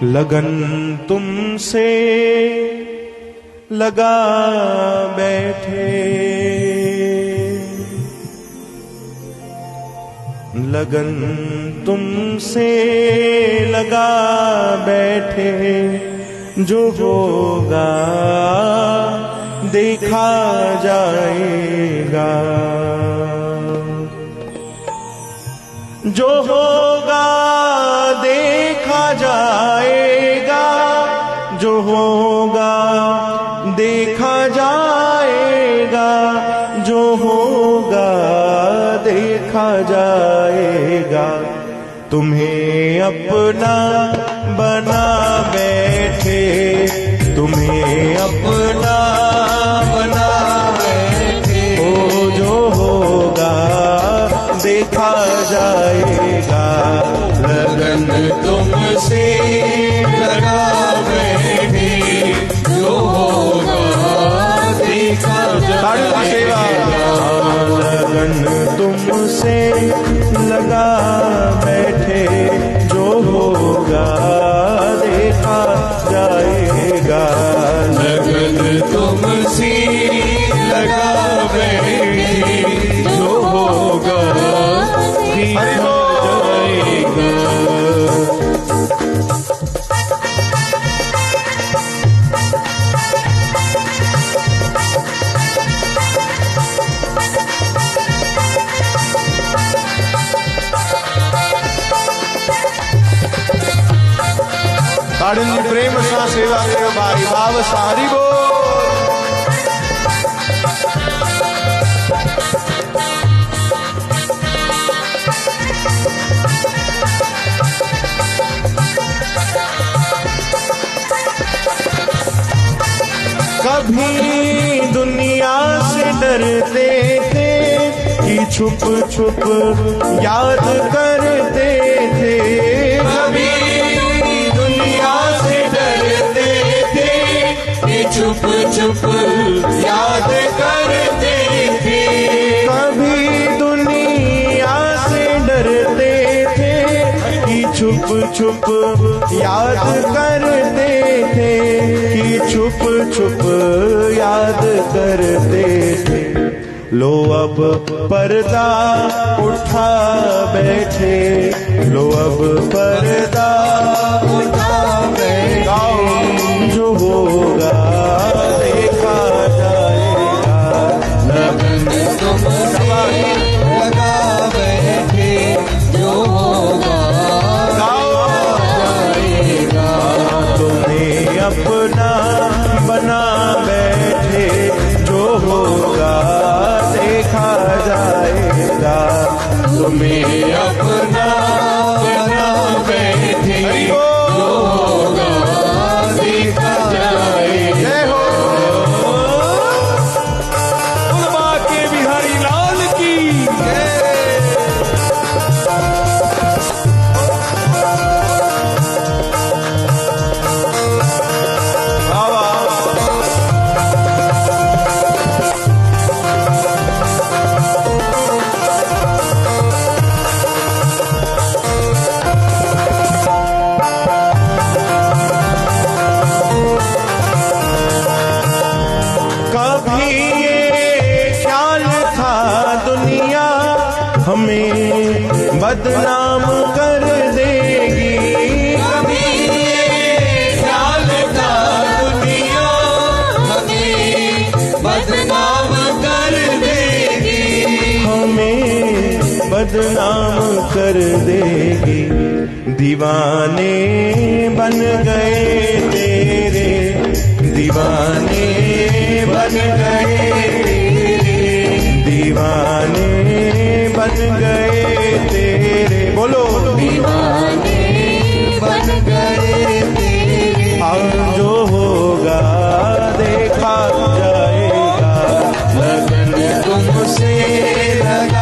लगन तुमसे लगा बैठे, लगन तुमसे लगा बैठे, जो होगा देखा जाएगा, जो होगा देखा जाएगा, जो होगा देखा जाएगा, जो होगा देखा जाएगा। तुम्हें अपना बना बैठे, तुम्हें अपना बना बैठे, ओ जो होगा देखा जाएगा। लगन तुमसे लगा बैठे, जो होगा देखा जाएगा। लगन तुमसे लगा बैठे, जो होगा देखा जाएगा। लगन तुमसे लगा बैठे, जो होगा देखा जाएगा। ताड़िनी प्रेम सा सेवा करो भाई भाव सारी बोल। कभी दुनिया से डरते थे कि छुप छुप याद करते थे, कभी दुनिया से डरते थे कि छुप छुप याद करते थे, कभी दुनिया से डरते थे कि छुप छुप याद करते थे, कि छुप छुप याद करते थे। लो अब पर्दा उठा बैठे, लो अब पर्दा उठा बैठा, जो होगा देखा जाएगा। लगन तुमसे लगा बैठे, जो होगा जाएगा। तुम्हें अपना बना बैठे, जो होगा देखा जाएगा। तुम्हें अपना बना बैठे, जो होगा देखा जाएगा। जय हो बाके बिहारी लाल की जय। हमें बदनाम कर देगी, कभी ख्याल था दुनिया हमें बदनाम कर देगी, हमें बदनाम कर देगी। दीवाने बन गए तेरे, दीवाने बन गए तेरे, दीवाने बन गए तेरे, बोलो दीवाने बन गए तेरे। अब जो होगा देखा जाएगा। लगन तुमसे लगा